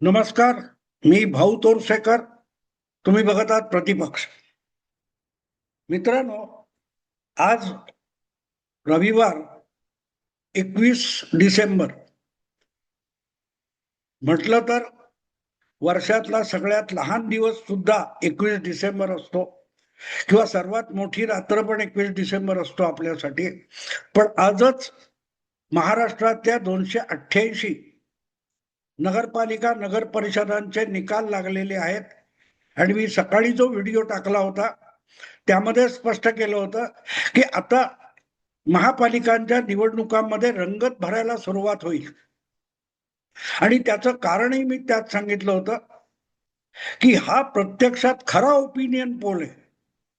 नमस्कार. मी भाऊ तोरसेकर. तुम्ही बघत आहात प्रतिपक्ष. मित्रांनो, आज रविवार 21 डिसेंबर. म्हटलं तर वर्षातला सगळ्यात लहान दिवस सुद्धा 21 डिसेंबर असतो, किंवा सर्वात मोठी रात्र पण 21 डिसेंबर असतो आपल्यासाठी. पण आजच महाराष्ट्रातल्या 288 नगरपालिका नगर परिषदांचे निकाल लागलेले आहेत. आणि मी सकाळी जो व्हिडिओ टाकला होता त्यामध्ये स्पष्ट केलं होतं की आता महापालिकांच्या निवडणुकांमध्ये रंगत भरायला सुरुवात होईल. आणि त्याचं कारणही मी त्यात सांगितलं होतं की हा प्रत्यक्षात खरा ओपिनियन पोल आहे.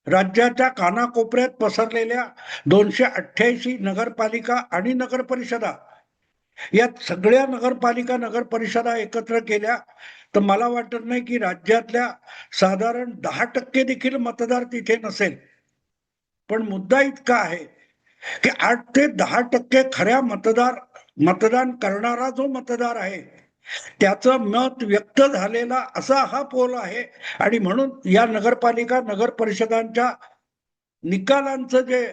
राज्याच्या कानाकोपऱ्यात पसरलेल्या 288 नगरपालिका आणि नगर परिषदा, यात सगळ्या नगरपालिका नगर परिषदा एकत्र केल्या तर मला वाटत नाही की राज्यातल्या साधारण 10% देखील मतदार तिथे नसेल. पण मुद्दा इतका आहे की 8 ते 10% खऱ्या मतदान करणारा जो मतदार आहे त्याचं मत व्यक्त झालेला असा हा पोल आहे. आणि म्हणून या नगरपालिका नगर परिषदांच्या निकालांचं जे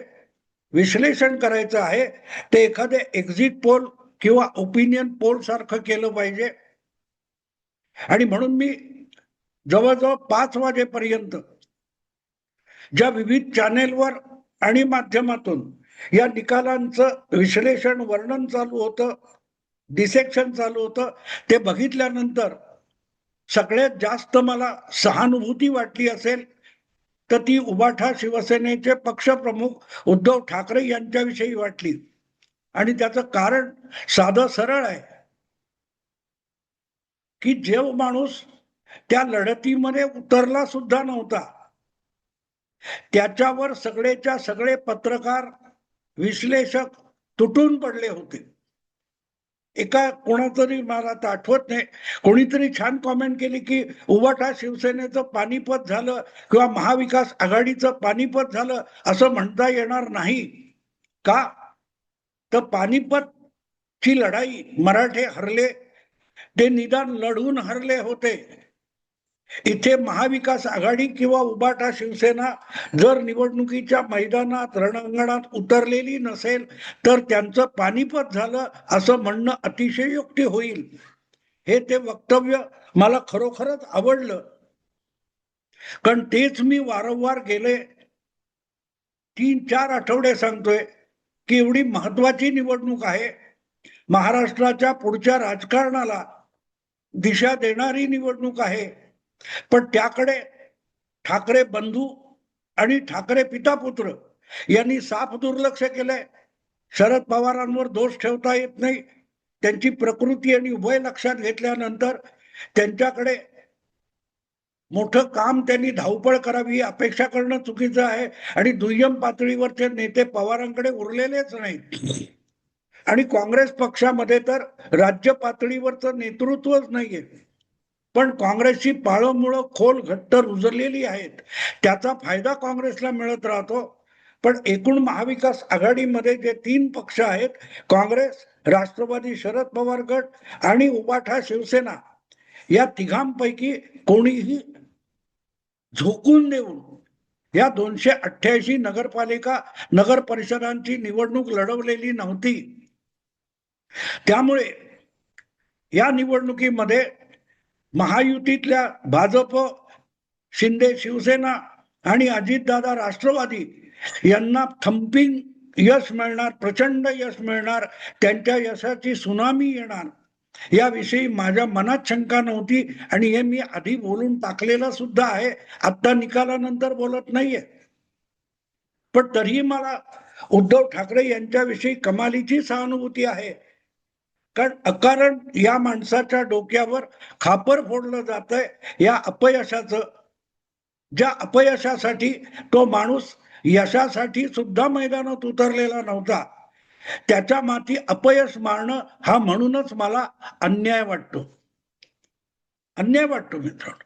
विश्लेषण करायचं आहे ते एखादे एक्झिट पोल किंवा ओपिनियन पोल सारखं केलं पाहिजे. आणि म्हणून मी जवळजवळ 5 वाजेपर्यंत ज्या विविध चॅनेलवर आणि माध्यमातून या निकालांचं विश्लेषण वर्णन चालू होतं, डिसेक्शन चालू होतं, ते बघितल्यानंतर सगळ्यात जास्त मला सहानुभूती वाटली असेल तर ती उबाठा शिवसेनेचे पक्षप्रमुख उद्धव ठाकरे यांच्याविषयी वाटली. आणि त्याचं कारण साधं सरळ आहे की जो माणूस त्या लढतीमध्ये उतरला सुद्धा नव्हता त्याच्यावर सगळेच्या सगळे पत्रकार, विश्लेषक तुटून पडले होते. एका कोणातरी, मला आता आठवत नाही, कोणीतरी छान कॉमेंट केली की उबाठा शिवसेनेचं पानिपत झालं किंवा महाविकास आघाडीचं पानिपत झालं असं म्हणता येणार नाही. का? तर पानिपतची लढाई मराठे हरले, ते निदान लढून हरले होते. इथे महाविकास आघाडी किंवा उबाठा शिवसेना जर निवडणुकीच्या मैदानात रणांगणात उतरलेली नसेल तर त्यांचं पानिपत झालं असं म्हणणं अतिशयोक्ती होईल. हे ते वक्तव्य मला खरोखरच आवडलं, कारण तेच मी वारंवार गेले 3-4 आठवडे सांगतोय की एवढी महत्वाची निवडणूक आहे, महाराष्ट्राच्या पुढच्या राजकारणाला दिशा देणारी निवडणूक आहे, पण त्याकडे ठाकरे बंधू आणि ठाकरे पिता पुत्र यांनी साफ दुर्लक्ष केलंय. शरद पवारांवर दोष ठेवता येत नाही. त्यांची प्रकृती आणि उभय लक्षात घेतल्यानंतर त्यांच्याकडे मोठं काम, त्यांनी धावपळ करावी अपेक्षा करणं चुकीचं आहे. आणि दुय्यम पातळीवरचे नेते पवारांकडे उरलेलेच नाहीत. आणि काँग्रेस पक्षामध्ये तर राज्य पातळीवरचं नेतृत्वच नाहीये. पण काँग्रेसची पाळंमुळं खोल घट्ट रुजलेली आहेत, त्याचा फायदा काँग्रेसला मिळत राहतो. पण एकूण महाविकास आघाडीमध्ये जे 3 पक्ष आहेत, काँग्रेस, राष्ट्रवादी शरद पवार गट आणि उबाठा शिवसेना, या तिघांपैकी कोणीही झोकून देऊन या 288 नगरपालिका नगर परिषदांची निवडणूक लढवलेली नव्हती. त्यामुळे या निवडणुकीमध्ये महायुतीतल्या भाजप, शिंदे शिवसेना आणि अजितदादा राष्ट्रवादी यांना थम्पिंग यश मिळणार, प्रचंड यश मिळणार, त्यांच्या यशाची सुनामी येणार याविषयी माझ्या मनात शंका नव्हती. आणि हे मी आधी बोलून टाकलेलं सुद्धा आहे, आता निकालानंतर बोलत नाहीये. पण तरीही मला उद्धव ठाकरे यांच्याविषयी कमालीची सहानुभूती आहे, कारण अकारण या माणसाच्या डोक्यावर खापर फोडलं जातंय या अपयशाचं, ज्या अपयशासाठी तो माणूस यशासाठी सुद्धा मैदानात उतरलेला नव्हता, त्याच्या माथी अपयश मारणं हा म्हणूनच मला अन्याय वाटतो. अन्याय वाटतो मित्रांनो,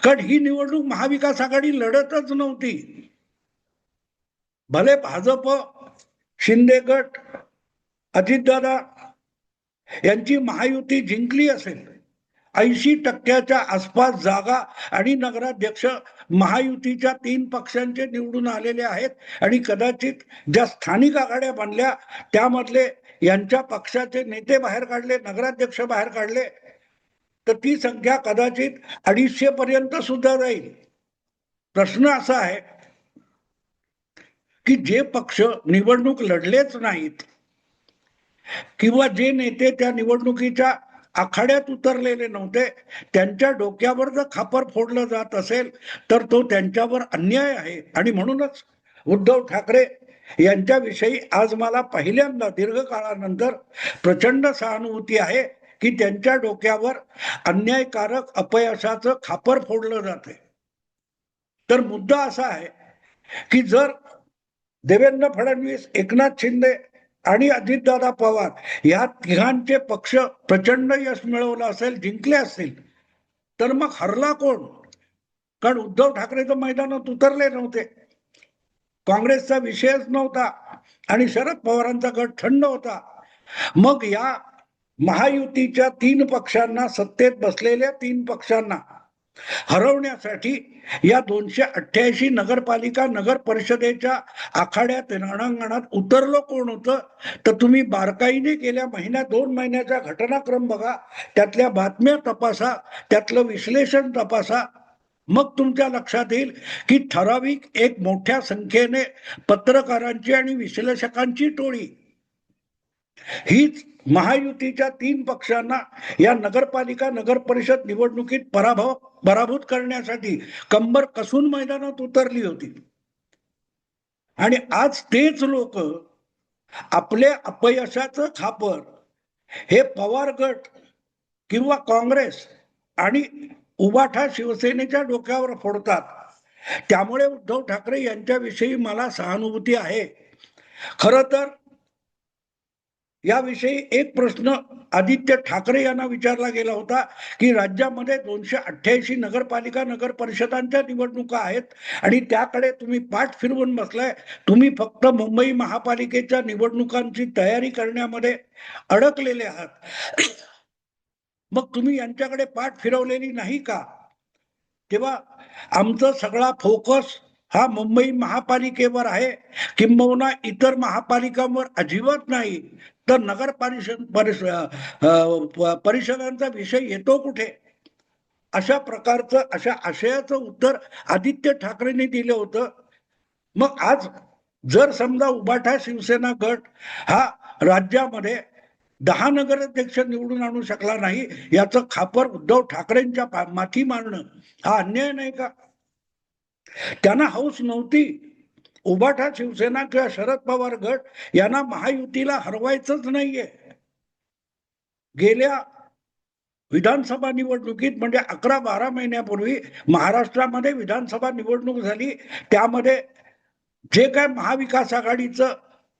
कारण ही निवडणूक महाविकास आघाडी लढतच नव्हती. भले भाजप, शिंदे गट, अजितदादा यांची महायुती जिंकली असेल, 80% आसपास जागा आणि नगराध्यक्ष महायुतीच्या 3 पक्षांचे निवडून आलेले आहेत आणि कदाचित ज्या स्थानिक आघाड्या बनल्या त्यामधले यांच्या पक्षाचे नेते बाहेर काढले, नगराध्यक्ष बाहेर काढले, तर ती संख्या कदाचित 250 पर्यंत सुद्धा जाईल. प्रश्न असा आहे की जे पक्ष निवडणूक लढलेच नाहीत किंवा जे नेते त्या निवडणुकीच्या आखाड्यात उतरलेले नव्हते, त्यांच्या डोक्यावर जर खापर फोडलं जात असेल तर तो त्यांच्यावर अन्याय आहे. आणि म्हणूनच उद्धव ठाकरे यांच्याविषयी आज मला पहिल्यांदा दीर्घकाळानंतर प्रचंड सहानुभूती आहे की त्यांच्या डोक्यावर अन्यायकारक अपयशाचं खापर फोडलं जाते. तर मुद्दा असा आहे की जर देवेंद्र फडणवीस, एकनाथ शिंदे आणि अजितदादा पवार या तिघांचे पक्ष प्रचंड यश मिळवलं असेल, जिंकले असतील, तर मग हरला कोण? कारण उद्धव ठाकरे तर मैदानात उतरले नव्हते, काँग्रेसचा विषयच नव्हता आणि शरद पवारांचा गट थंड होता. मग या महायुतीच्या 3 पक्षांना, सत्तेत बसलेल्या 3 पक्षांना हरवण्यासाठी या 288 नगरपालिका नगर परिषदेच्या आखाड्यात, रणांगणात उतरलो कोण होतं? तर तुम्ही बारकाईने गेल्या महिन्यात 2 महिन्याचा घटनाक्रम बघा, त्यातल्या बातम्या तपासा, त्यातलं विश्लेषण तपासा, मग तुमच्या लक्षात येईल की ठराविक एक मोठ्या संख्येने पत्रकारांची आणि विश्लेषकांची टोळी हीच महायुतीच्या 3 पक्षांना या नगरपालिका नगर परिषद निवडणुकीत पराभूत करण्यासाठी कंबर कसून मैदानात उतरली होती. आणि आज तेच लोक आपल्या अपयशाचं खापर हे पवार गट किंवा काँग्रेस आणि उबाठा शिवसेनेच्या डोक्यावर फोडतात. त्यामुळे उद्धव ठाकरे यांच्याविषयी मला सहानुभूती आहे. खरं तर याविषयी एक प्रश्न आदित्य ठाकरे यांना विचारला गेला होता की राज्यामध्ये 288 नगरपालिका नगर परिषदांच्या निवडणुका आहेत आणि त्याकडे तुम्ही पाठ फिरवून बसलाय, तुम्ही फक्त मुंबई महापालिकेच्या निवडणुकांची तयारी करण्यामध्ये अडकलेले आहात, मग तुम्ही यांच्याकडे पाठ फिरवलेली नाही का? तेव्हा आमचा सगळा फोकस हा मुंबई महापालिकेवर आहे, किंबहुना इतर महापालिकांवर अजिबात नाही. तर नगर परिषदांचा विषय येतो कुठे? अशा प्रकारचं, अशा आशयाचं उत्तर आदित्य ठाकरेंनी दिलं होतं. मग आज जर समजा उबाठा शिवसेना गट हा राज्यामध्ये 10 नगराध्यक्ष निवडून आणू शकला नाही, याचं खापर उद्धव ठाकरेंच्या माथी मारणं हा अन्याय नाही का? त्यांना हौस नव्हती उबाठा शिवसेना किंवा शरद पवार गट यांना महायुतीला हरवायचंच नाहीये. गेल्या विधानसभा निवडणुकीत म्हणजे 11-12 महिन्यापूर्वी महाराष्ट्रामध्ये विधानसभा निवडणूक झाली, त्यामध्ये जे काय महाविकास आघाडीचं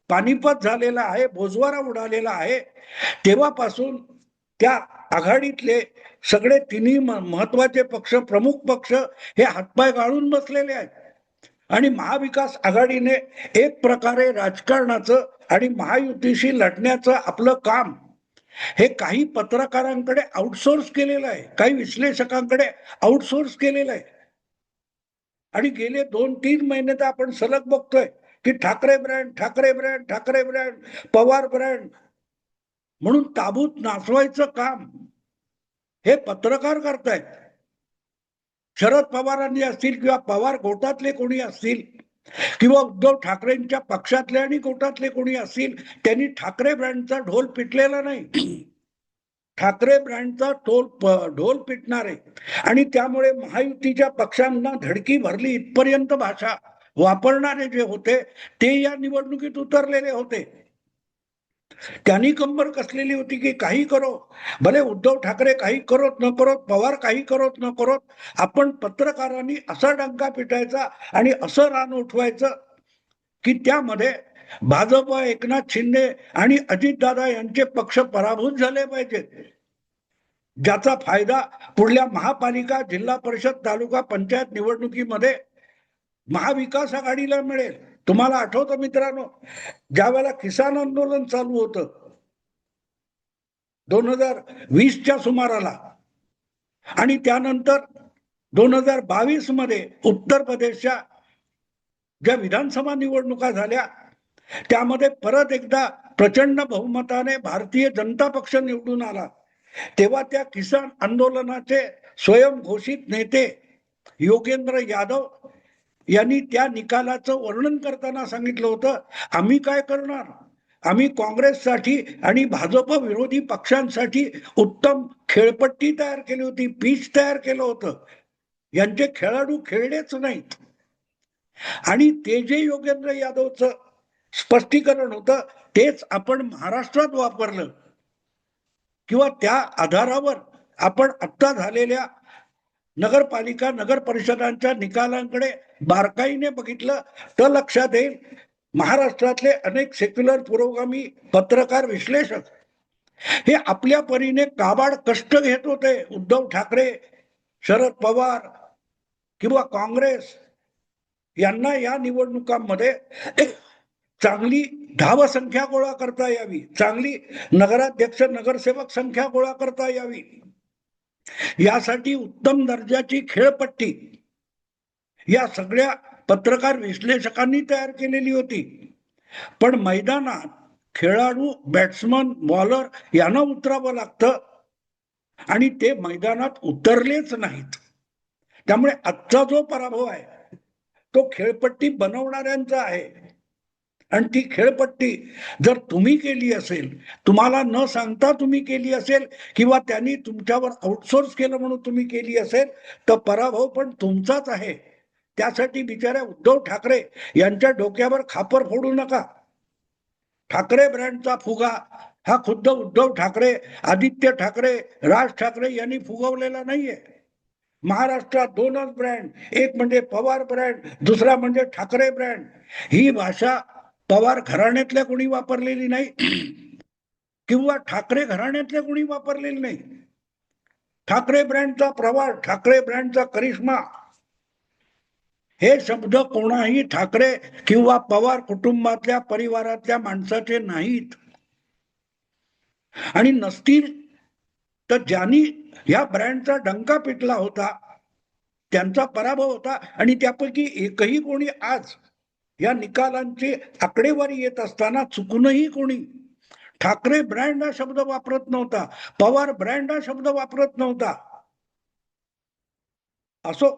पानिपत झालेलं आहे, बोजवारा उडालेला आहे, तेव्हापासून त्या आघाडीतले सगळे 3 महत्वाचे पक्ष, प्रमुख पक्ष हे हातपाय गाळून बसलेले आहेत. आणि महाविकास आघाडीने एक प्रकारे राजकारणाचं आणि महायुतीशी लढण्याचं आपलं काम हे काही पत्रकारांकडे आउटसोर्स केलेलं आहे, काही विश्लेषकांकडे आउटसोर्स केलेलं आहे. आणि गेले 2-3 महिने तर आपण सलग बघतोय की Thackeray brand, Thackeray brand, Thackeray brand, Pawar brand म्हणून ताबूत नाचवायचं काम हे पत्रकार करतायत. शरद पवारांनी असतील किंवा पवार गोटातले कोणी असतील किंवा उद्धव ठाकरेंच्या पक्षातले आणि गोटातले कोणी असतील, त्यांनी ठाकरे ब्रँडचा ढोल पिटलेला नाही. ठाकरे ब्रँडचा ढोल पिटणारे आणि त्यामुळे महायुतीच्या पक्षांना धडकी भरली इथपर्यंत भाषा वापरणारे जे होते ते या निवडणुकीत उतरलेले होते. त्यांनी कंबर कसलेली होती की काही करो, भले उद्धव ठाकरे काही करोत न करोत, पवार काही करोत न करोत, आपण पत्रकारांनी असा डंका पिटायचा आणि असं रान उठवायचं की त्यामध्ये भाजप, एकनाथ शिंदे आणि अजितदादा यांचे पक्ष पराभूत झाले पाहिजेत, ज्याचा फायदा पुढल्या महापालिका, जिल्हा परिषद, तालुका पंचायत निवडणुकीमध्ये महाविकास आघाडीला मिळेल. तुम्हाला आठवतं मित्रांनो, ज्या वेळेला किसान आंदोलन चालू होतं 2020च्या सुमाराला, आणि त्यानंतर 2022 मध्ये उत्तर प्रदेशच्या ज्या विधानसभा निवडणुका झाल्या त्यामध्ये परत एकदा प्रचंड बहुमताने भारतीय जनता पक्ष निवडून आला. तेव्हा त्या किसान आंदोलनाचे स्वयंघोषित नेते योगेंद्र यादव यांनी त्या निकालाचं वर्णन करताना सांगितलं होतं, आम्ही काय करणार, आम्ही काँग्रेससाठी आणि भाजप विरोधी पक्षांसाठी उत्तम खेळपट्टी तयार केली होती, पिच तयार केलं होतं. यांचे खेळाडू खेळलेच नाहीत. आणि ते जे योगेंद्र यादवचं स्पष्टीकरण होतं तेच आपण महाराष्ट्रात वापरलं किंवा त्या आधारावर आपण आत्ता झालेल्या नगरपालिका नगर परिषदांच्या निकालांकडे बारकाईने बघितलं तर लक्षात येईल महाराष्ट्रातले अनेक सेक्युलर पुरोगामी पत्रकार विश्लेषक हे आपल्या परीने काबाड कष्ट घेत होते. उद्धव ठाकरे, शरद पवार किंवा काँग्रेस यांना या निवडणुकांमध्ये चांगली धावसंख्या गोळा करता यावी, चांगली नगराध्यक्ष नगरसेवक संख्या गोळा करता यावी, यासाठी उत्तम दर्जाची खेळपट्टी या सगळ्या पत्रकार विश्लेषकांनी तयार केलेली होती. पण मैदानात खेळाडू, बॅट्समन, बॉलर यांना उतरावं लागतं आणि ते मैदानात उतरलेच नाहीत. त्यामुळे आजचा जो पराभव आहे तो खेळपट्टी बनवणाऱ्यांचा आहे. आणि ती खेळपट्टी जर तुम्ही केली असेल, तुम्हाला न सांगता तुम्ही केली असेल किंवा त्यांनी तुमच्यावर आउटसोर्स केलं म्हणून तुम्ही केली असेल तर पराभव पण तुमचाच आहे. त्यासाठी बिचाऱ्या उद्धव ठाकरे यांच्या डोक्यावर खापर फोडू नका. ठाकरे ब्रँडचा फुगा हा खुद्द उद्धव ठाकरे, आदित्य ठाकरे, राज ठाकरे यांनी फुगवलेला नाहीये. महाराष्ट्रात दोनच ब्रँड, एक म्हणजे पवार ब्रँड, दुसरा म्हणजे ठाकरे ब्रँड. ही भाषा पवार घराण्यातल्या कोणी वापरलेली नाही किंवा ठाकरे घराण्यातल्या कोणी वापरलेली नाही. ठाकरे ब्रँडचा प्रवास, ठाकरे ब्रँडचा करिश्मा हे शब्द कोणाही ठाकरे किंवा पवार कुटुंबातल्या परिवारातल्या माणसाचे नाहीत. आणि नसतील तर ज्यांनी या ब्रँडचा डंका पिटला होता त्यांचा पराभव होता. आणि त्यापैकी एकही कोणी आज या निकालांची आकडेवारी येत असताना चुकूनही कोणी ठाकरे ब्रँड हा शब्द वापरत नव्हता, पवार ब्रँड हा शब्द वापरत नव्हता. असो,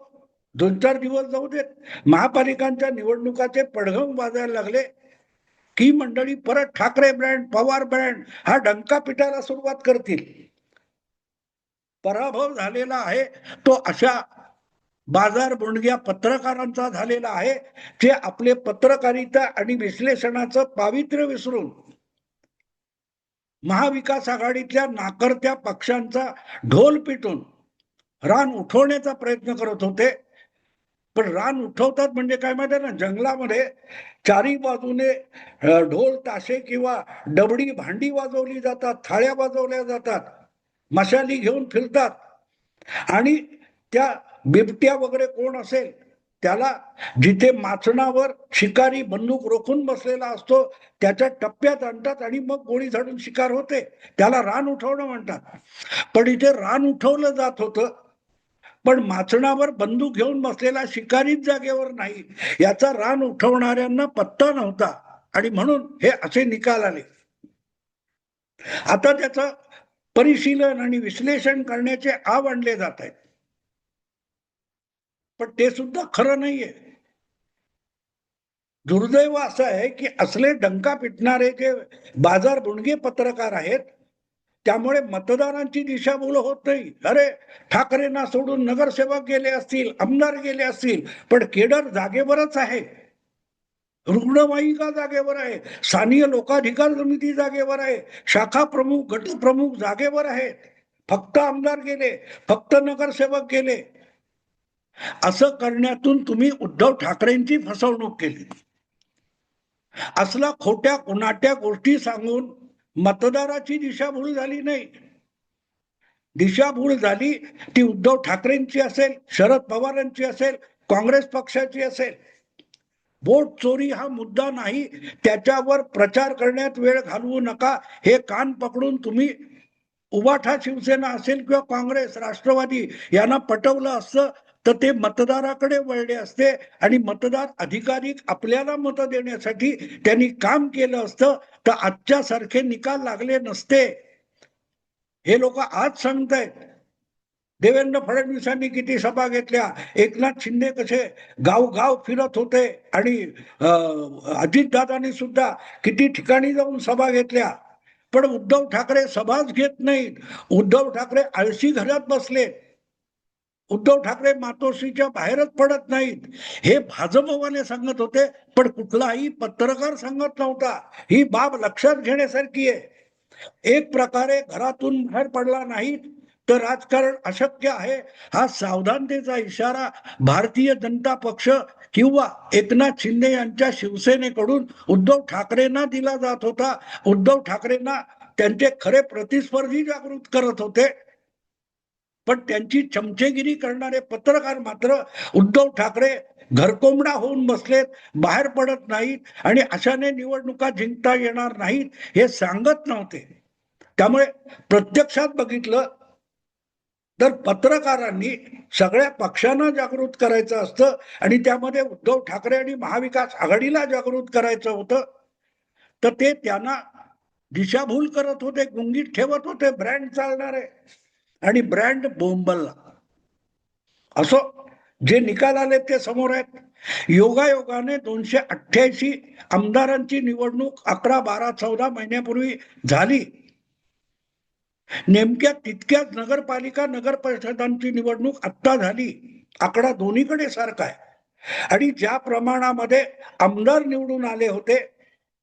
2-4 दिवस जाऊ देत, महापालिकांच्या निवडणुकाचे पडघम वाजायला लागले की मंडळी परत ठाकरे ब्रँड, पवार ब्रँड हा डंका पिटायला सुरुवात करतील. पराभव झालेला आहे तो अशा बाजार बुणग्या पत्रकारांचा झालेला आहे जे आपले पत्रकारिता आणि विश्लेषणाचं पावित्र्य विसरून महाविकास आघाडीतल्या नाकर्त्या पक्षांचा ढोल पिटून रान उठवण्याचा प्रयत्न करत होते. पण रान उठवतात म्हणजे काय माहिती ना, जंगलामध्ये चारी बाजूने ढोल ताशे किंवा डबडी भांडी वाजवली जातात, थाळ्या वाजवल्या जातात, मशाली घेऊन फिरतात आणि त्या बिबट्या वगैरे कोण असेल त्याला जिथे माचणावर शिकारी बंदूक रोखून बसलेला असतो त्याच्या टप्प्यात आणतात आणि मग गोळी झाडून शिकार होते. त्याला रान उठवणं म्हणतात. पण इथे रान उठवलं जात होतं पण माचणावर बंदूक घेऊन बसलेला शिकारीच जागेवर नाही, याचा रान उठवणाऱ्यांना पत्ता नव्हता आणि म्हणून हे असे निकाल आले. आता त्याचं परिशीलन आणि विश्लेषण करण्याचे आव आणले जात आहेत. पण ते सुद्धा खरं नाहीये. दुर्दैव असं आहे की असले डंका पिटणारे जे बाजार बुणगे पत्रकार आहेत त्यामुळे मतदारांची दिशाभूल होत नाही. अरे, ठाकरेंना सोडून नगरसेवक गेले असतील, आमदार गेले असतील, पण केडर जागेवरच आहे, रुग्णवाहिका जागेवर आहे, स्थानिक लोकाधिकार समिती जागेवर आहे, शाखा प्रमुख, गट प्रमुख जागेवर आहेत. फक्त आमदार गेले, फक्त नगरसेवक गेले, असं करण्यातून तुम्ही उद्धव ठाकरेंची फसवणूक केली. असला खोट्या कुणाट्या गोष्टी सांगून मतदाराची दिशाभूल झाली नाही. दिशाभूल झाली ती उद्धव ठाकरेंची असेल, शरद पवारांची असेल, काँग्रेस पक्षाची असेल. वोट चोरी हा मुद्दा नाही, त्याच्यावर प्रचार करण्यात वेळ घालवू नका, हे कान पकडून तुम्ही उबाठा शिवसेना असेल किंवा काँग्रेस राष्ट्रवादी यांना पटवलं असतं तर ते मतदाराकडे वळले असते आणि मतदार अधिकाधिक आपल्याला मत देण्यासाठी त्यांनी काम केलं असतं तर आजच्या सारखे निकाल लागले नसते. हे लोक आज सांगतायत. देवेंद्र फडणवीसांनी किती सभा घेतल्या, एकनाथ शिंदे कसे गाव फिरत होते आणि अजितदादांनी सुद्धा किती ठिकाणी जाऊन सभा घेतल्या. पण उद्धव ठाकरे सभाच घेत नाहीत. उद्धव ठाकरे आळशी घरात बसले. उद्धव ठाकरे मातोश्रीच्या बाहेरच पडत नाहीत. हे भाजपवाले सांगत होते, पण कुठलाही पत्रकार सांगत नव्हता. ही बाब लक्षात घेण्यासारखी आहे. एक प्रकारे घरातून बाहेर पडला नाहीत तर राजकारण अशक्य आहे, हा सावधानतेचा इशारा भारतीय जनता पक्ष किंवा एकनाथ शिंदे यांच्या शिवसेनेकडून उद्धव ठाकरेंना दिला जात होता. उद्धव ठाकरेंना त्यांचे खरे प्रतिस्पर्धी जागृत करत होते. पण त्यांची चमचेगिरी करणारे पत्रकार मात्र उद्धव ठाकरे घरकोंबडा होऊन बसलेत, बाहेर पडत नाहीत आणि अशाने निवडणुका जिंकता येणार नाहीत हे सांगत नव्हते. त्यामुळे प्रत्यक्षात बघितलं तर पत्रकारांनी सगळ्या पक्षांना जागृत करायचं असतं आणि त्यामध्ये उद्धव ठाकरे आणि महाविकास आघाडीला जागृत करायचं होतं. तर ते त्यांना दिशाभूल करत होते, गुंगीत ठेवत होते. ब्रँड चालणारे आणि ब्रँड बोंबलला. असो, जे निकाल आले ते समोर आहेत. योगायोगाने 288 आमदारांची निवडणूक 11, 12, 14 महिन्यापूर्वी झाली. नेमक्या तितक्याच नगरपालिका नगर परिषदांची निवडणूक आत्ता झाली. आकडा दोन्हीकडे सारखा आहे आणि ज्या प्रमाणामध्ये आमदार निवडून आले होते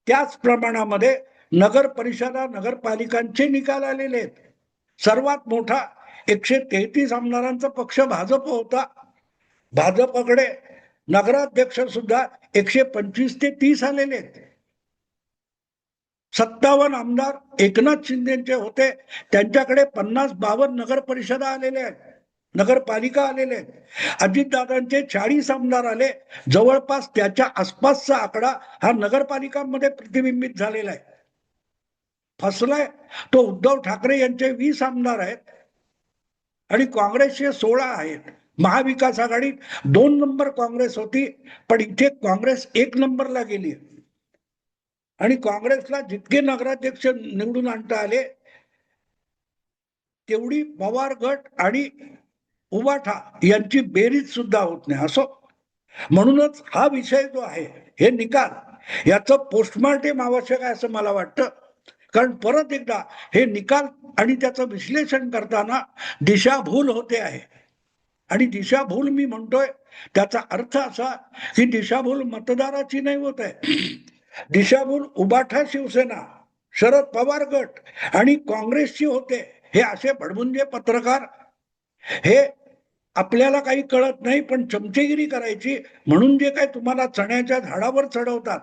त्याच प्रमाणामध्ये नगर परिषदा नगरपालिकांचे निकाल आलेले आहेत. सर्वात मोठा 133 आमदारांचा पक्ष भाजप होता. भाजपकडे नगराध्यक्ष सुद्धा 125 ते 30 आलेले आहेत. 57 आमदार एकनाथ शिंदेचे होते, त्यांच्याकडे 50-52 नगर परिषदा आलेले आहेत, नगरपालिका आलेले आहेत. अजितदादांचे 40 आमदार आले, जवळपास त्याच्या आसपासचा आकडा हा नगरपालिकांमध्ये प्रतिबिंबित झालेला आहे. फसलाय तो उद्धव ठाकरे यांचे 20 आमदार आहेत आणि काँग्रेसचे 16 आहेत. महाविकास आघाडीत 2 नंबर काँग्रेस होती, पण इथे काँग्रेस 1 नंबरला गेली आणि काँग्रेसला जितके नगराध्यक्ष निवडून आणता आले तेवढी पवार गट आणि उबाठा यांची बेरीज सुद्धा होत नाही. असो, म्हणूनच हा विषय जो आहे, हे निकाल याचं पोस्टमार्टम आवश्यक आहे असं मला वाटतं. कारण परत एकदा हे निकाल आणि त्याचं विश्लेषण करताना दिशाभूल होते आहे. आणि दिशाभूल मी म्हणतोय त्याचा अर्थ असा की दिशाभूल मतदाराची नाही होत आहे. दिशाभूल उबाठा शिवसेना, शरद पवार गट आणि काँग्रेसची होते. हे असे भडमुंजे पत्रकार, हे आपल्याला काही कळत नाही पण चमचेगिरी करायची म्हणून जे काही तुम्हाला चण्याच्या झाडावर चढवतात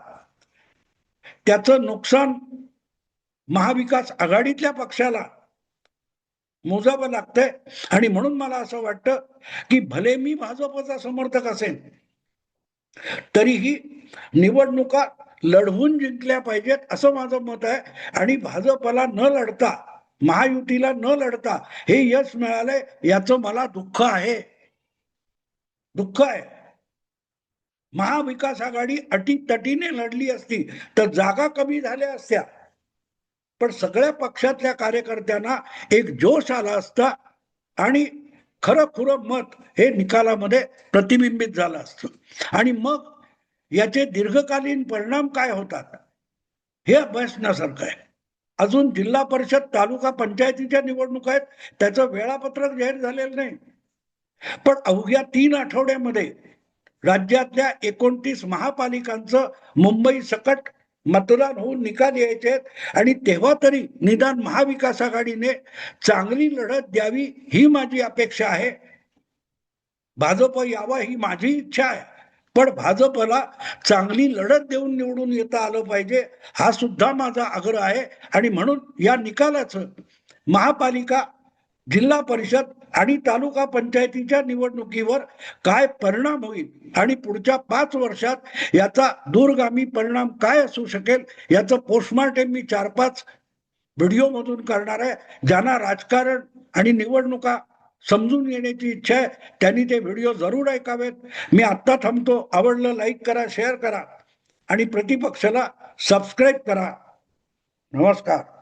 त्याचं नुकसान महाविकास आघाडीतल्या पक्षाला मोजावं लागतंय. आणि म्हणून मला असं वाटतं की भले मी भाजपचा समर्थक असेल तरीही निवडणुका लढवून जिंकल्या पाहिजेत असं माझं मत आहे. आणि भाजपला न लढता, महायुतीला न लढता हे यश मिळालंय याचं मला दुःख आहे. दुःख आहे. महाविकास आघाडी अटीतटीने लढली असती तर जागा कमी झाल्या असत्या, पण सगळ्या पक्षातल्या कार्यकर्त्यांना एक जोश आला असता आणि खरं खुरं मत हे निकालामध्ये प्रतिबिंबित झालं असतं. आणि मग याचे दीर्घकालीन परिणाम काय होतात हे अभ्यासण्यासारखं आहे. अजून जिल्हा परिषद तालुका पंचायतीच्या निवडणुका आहेत, त्याचं वेळापत्रक जाहीर झालेलं नाही. पण अवघ्या 3 आठवड्यामध्ये राज्यातल्या 29 महापालिकांचं मुंबई सकट मतदान होऊन निकाल यायचे आणि तेव्हा तरी निदान महाविकास आघाडीने चांगली लढत द्यावी ही माझी अपेक्षा आहे. भाजप यावा ही माझी इच्छा आहे, पण भाजपला चांगली लढत देऊन निवडून येता आलं पाहिजे हा सुद्धा माझा आग्रह आहे. आणि म्हणून या निकालाचं महापालिका, जिल्हा परिषद आणि तालुका पंचायतीच्या निवडणुकीवर काय परिणाम होईल आणि पुढच्या 5 वर्षात याचा दूरगामी परिणाम काय असू शकेल याचं पोस्टमार्टम मी 4-5 व्हिडिओ मधून करणार आहे. ज्यांना राजकारण आणि निवडणुका समजून येण्याची इच्छा आहे त्यांनी ते व्हिडिओ जरूर ऐकावेत. मी आत्ता थांबतो. आवडलं लाईक करा, शेअर करा आणि प्रतिपक्षाला सबस्क्राईब करा. नमस्कार.